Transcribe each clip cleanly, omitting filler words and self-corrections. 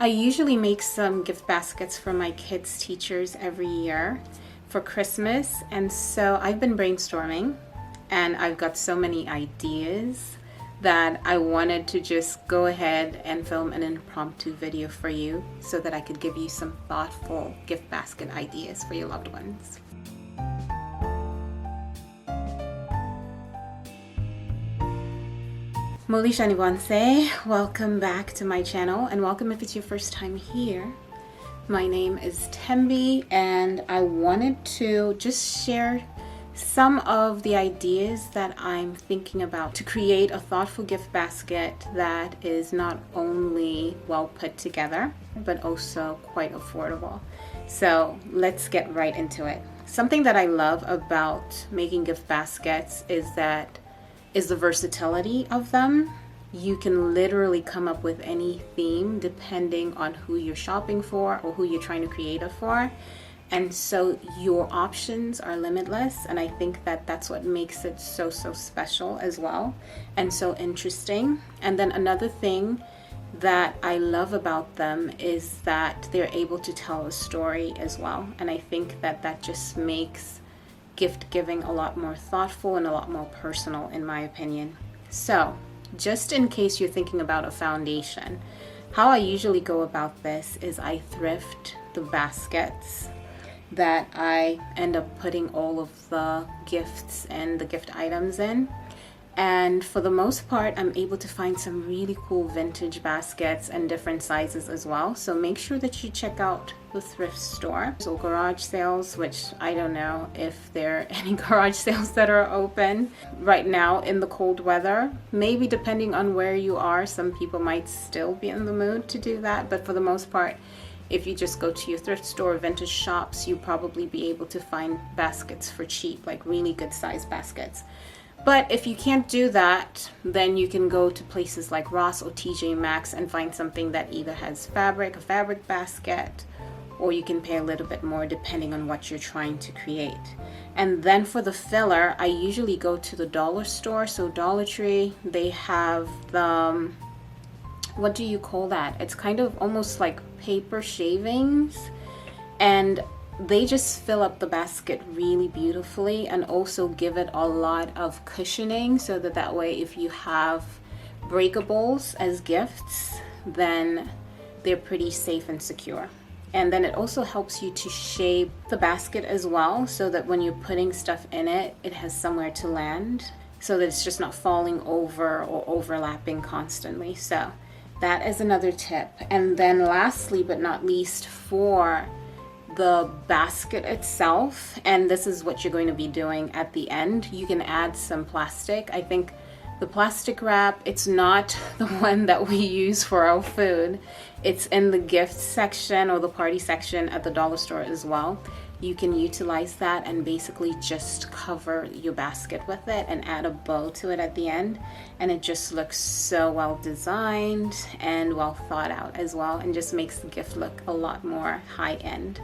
I usually make some gift baskets for my kids' teachers every year for Christmas, and so I've been brainstorming and I've got so many ideas that I wanted to just go ahead and film an impromptu video for you so that I could give you some thoughtful gift basket ideas for your loved ones. Muli Shaniwanse, welcome back to my channel, and welcome if it's your first time here. My name is Tembi, and I wanted to just share some of the ideas that I'm thinking about to create a thoughtful gift basket that is not only well put together, but also quite affordable. So let's get right into it. Something that I love about making gift baskets is the versatility of them. You can literally come up with any theme depending on who you're shopping for or who you're trying to create it for. And so your options are limitless, and I think that that's what makes it so special as well, and so interesting. And then another thing that I love about them is that they're able to tell a story as well, and I think that that just makes gift giving a lot more thoughtful and a lot more personal, in my opinion. So just in case you're thinking about a foundation, how I usually go about this is I thrift the baskets that I end up putting all of the gifts and the gift items in. And for the most part, I'm able to find some really cool vintage baskets and different sizes as well. So make sure that you check out the thrift store. So garage sales, which I don't know if there are any garage sales that are open right now in the cold weather. Maybe depending on where you are, some people might still be in the mood to do that. But for the most part, if you just go to your thrift store, vintage shops, you'll probably be able to find baskets for cheap, like really good size baskets. But if you can't do that, then you can go to places like Ross or TJ Maxx and find something that either has a fabric basket, or you can pay a little bit more depending on what you're trying to create. And then for the filler, I usually go to the dollar store. So Dollar Tree, they have the, what do you call that? It's kind of almost like paper shavings, and they just fill up the basket really beautifully and also give it a lot of cushioning so that way if you have breakables as gifts, then they're pretty safe and secure. And then it also helps you to shape the basket as well, so that when you're putting stuff in it, it has somewhere to land, so that it's just not falling over or overlapping constantly. So that is another tip. And then lastly but not least, for the basket itself, and this is what you're going to be doing at the end, you can add some plastic. I think the plastic wrap, it's not the one that we use for our food. It's in the gift section or the party section at the dollar store as well. You can utilize that and basically just cover your basket with it and add a bow to it at the end, and it just looks so well designed and well thought out as well, and just makes the gift look a lot more high end.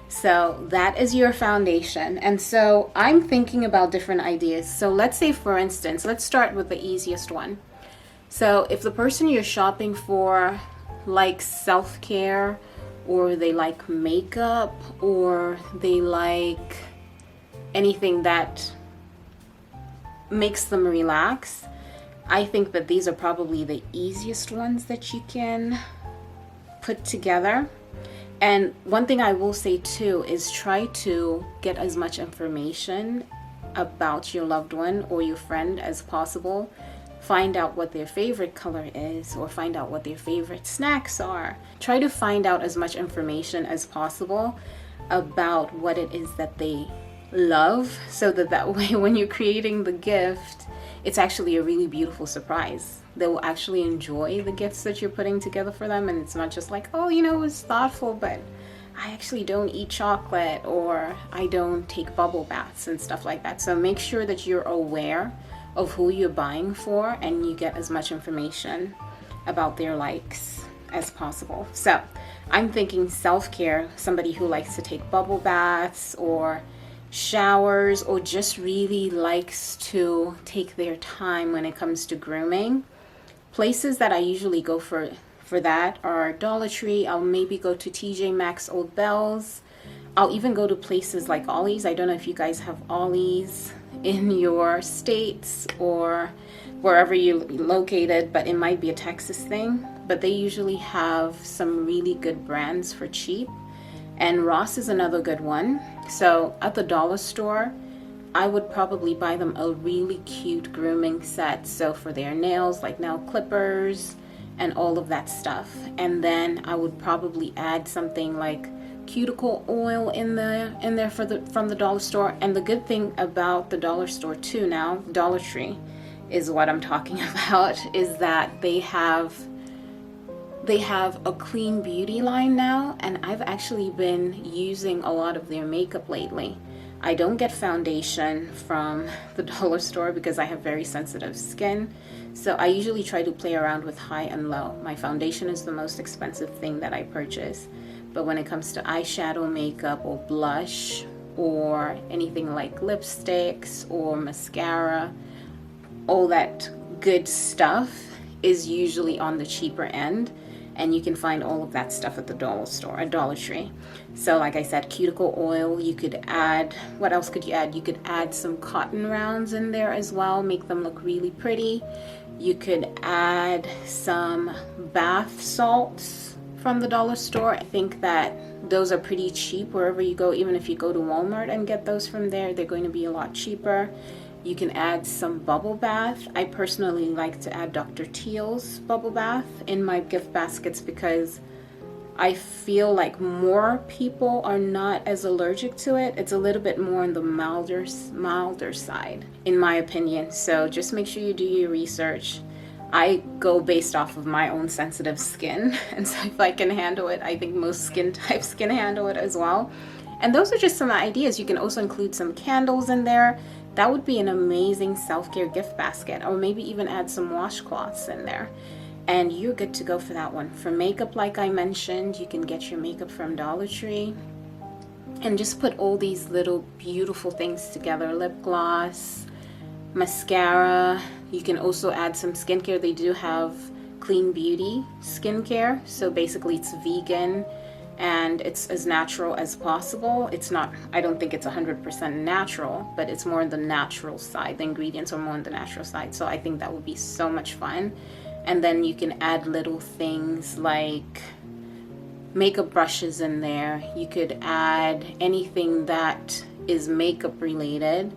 So that is your foundation. And so I'm thinking about different ideas. So let's say, for instance, let's start with the easiest one. So if the person you're shopping for likes self-care, or they like makeup, or they like anything that makes them relax, I think that these are probably the easiest ones that you can put together. And one thing I will say too is try to get as much information about your loved one or your friend as possible. Find out what their favorite color is, or find out what their favorite snacks are. Try to find out as much information as possible about what it is that they love, so that way when you're creating the gift, it's actually a really beautiful surprise. They will actually enjoy the gifts that you're putting together for them, and it's not just like, oh, you know, it was thoughtful, but I actually don't eat chocolate, or I don't take bubble baths and stuff like that. So make sure that you're aware of who you're buying for, and you get as much information about their likes as possible. So I'm thinking self-care, somebody who likes to take bubble baths or showers, or just really likes to take their time when it comes to grooming. Places that I usually go for for that are Dollar Tree. I'll maybe go to TJ Maxx, Old Bells. I'll even go to places like Ollie's. I don't know if you guys have Ollie's in your states or wherever you're located, but it might be a Texas thing. But they usually have some really good brands for cheap. And Ross is another good one. So at the dollar store, I would probably buy them a really cute grooming set. So for their nails, like nail clippers and all of that stuff. And then I would probably add something like cuticle oil in there from the dollar store. And the good thing about the dollar store too now, Dollar Tree is what I'm talking about, is that they have a clean beauty line now, and I've actually been using a lot of their makeup lately. I don't get foundation from the dollar store because I have very sensitive skin, so I usually try to play around with high and low. My foundation is the most expensive thing that I purchase, but when it comes to eyeshadow makeup or blush or anything like lipsticks or mascara, all that good stuff is usually on the cheaper end. And you can find all of that stuff at the dollar store, at Dollar Tree. So like I said, cuticle oil, you could add, what else could you add? You could add some cotton rounds in there as well, make them look really pretty. You could add some bath salts from the dollar store. I think that those are pretty cheap wherever you go. Even if you go to Walmart and get those from there, they're going to be a lot cheaper. You can add some bubble bath. I personally like to add Dr. Teal's bubble bath in my gift baskets because I feel like more people are not as allergic to it. It's a little bit more on the milder side, in my opinion. So just make sure you do your research. I go based off of my own sensitive skin, and so if I can handle it, I think most skin types can handle it as well. And those are just some ideas. You can also include some candles in there. That would be an amazing self-care gift basket, or maybe even add some washcloths in there. And you're good to go for that one. For makeup, like I mentioned, you can get your makeup from Dollar Tree and just put all these little beautiful things together. Lip gloss, mascara. You can also add some skincare. They do have clean beauty skincare. So basically it's vegan and it's as natural as possible. It's not, I don't think it's 100% natural, but it's more on the natural side. The ingredients are more on the natural side. So I think that would be so much fun. And then you can add little things like makeup brushes in there. You could add anything that is makeup related.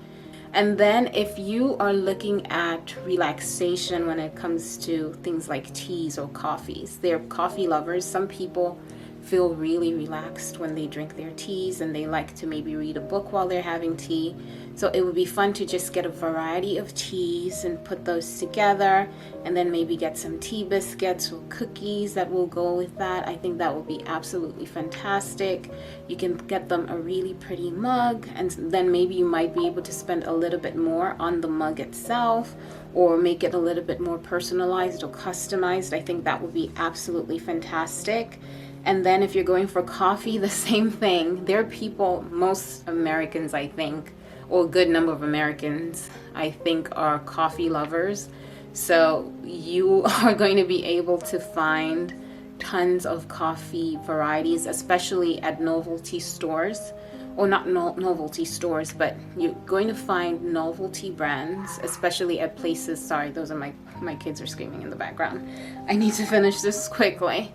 And then if you are looking at relaxation when it comes to things like teas or coffees, they're coffee lovers. Some people feel really relaxed when they drink their teas, and they like to maybe read a book while they're having tea. So it would be fun to just get a variety of teas and put those together, and then maybe get some tea biscuits or cookies that will go with that. I think that would be absolutely fantastic. You can get them a really pretty mug, and then maybe you might be able to spend a little bit more on the mug itself, or make it a little bit more personalized or customized. I think that would be absolutely fantastic. And then if you're going for coffee, the same thing. There are people, most Americans I think, or a good number of Americans I think, are coffee lovers. So you are going to be able to find tons of coffee varieties, especially at novelty stores. Or not novelty stores, but you're going to find novelty brands, especially at places. Sorry, those are my kids are screaming in the background. I need to finish this quickly.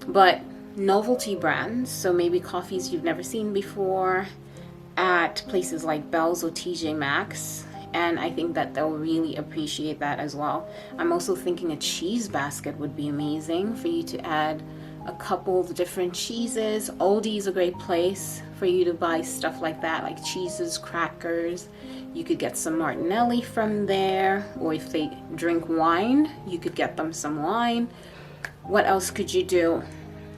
But novelty brands, so maybe coffees you've never seen before, at places like Bell's or TJ Maxx, and I think that they'll really appreciate that as well. I'm also thinking a cheese basket would be amazing for you to add a couple of different cheeses. Aldi's a great place for you to buy stuff like that, like cheeses, crackers. You could get some Martinelli from there, or if they drink wine, you could get them some wine. What else could you do?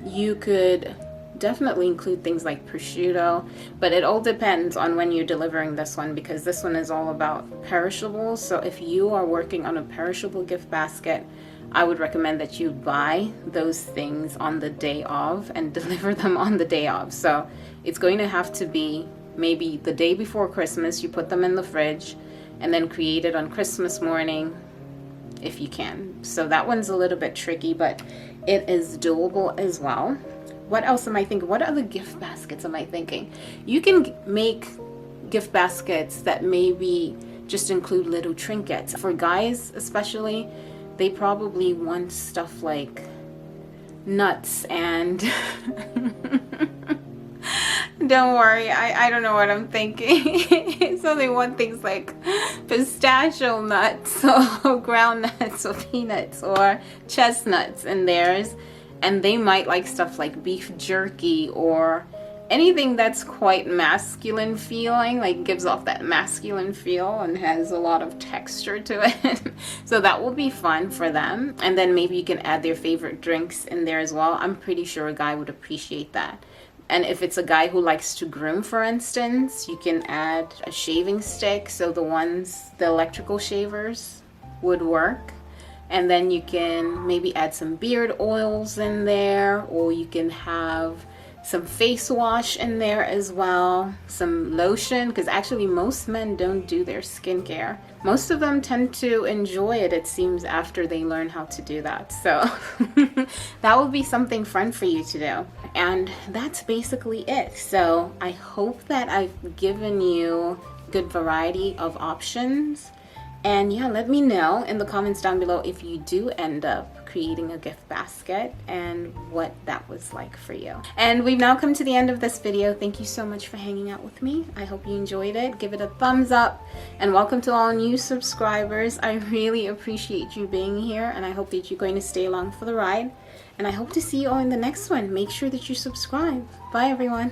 You could definitely include things like prosciutto, but it all depends on when you're delivering this one, because this one is all about perishables. So if you are working on a perishable gift basket, I would recommend that you buy those things on the day of and deliver them on the day of. So it's going to have to be maybe the day before Christmas. You put them in the fridge and then create it on Christmas morning if you can. So that one's a little bit tricky, but it is doable as well. What else am I thinking? What other gift baskets am I thinking? You can make gift baskets that maybe just include little trinkets. For guys especially, they probably want stuff like nuts and don't worry, I don't know what I'm thinking. So they want things like pistachio nuts or ground nuts or peanuts or chestnuts in theirs. And they might like stuff like beef jerky or anything that's quite masculine feeling, like gives off that masculine feel and has a lot of texture to it. So that will be fun for them. And then maybe you can add their favorite drinks in there as well. I'm pretty sure a guy would appreciate that. And if it's a guy who likes to groom, for instance, you can add a shaving stick. So the electrical shavers would work. And then you can maybe add some beard oils in there, or you can have some face wash in there as well, some lotion, because actually most men don't do their skincare. Most of them tend to enjoy it, it seems, after they learn how to do that. So that would be something fun for you to do. And that's basically it. So I hope that I've given you a good variety of options. And yeah, let me know in the comments down below if you do end up creating a gift basket and what that was like for you. And we've now come to the end of this video. Thank you so much for hanging out with me. I hope you enjoyed it. Give it a thumbs up, and welcome to all new subscribers. I really appreciate you being here, and I hope that you're going to stay along for the ride. And I hope to see you all in the next one. Make sure that you subscribe. Bye everyone.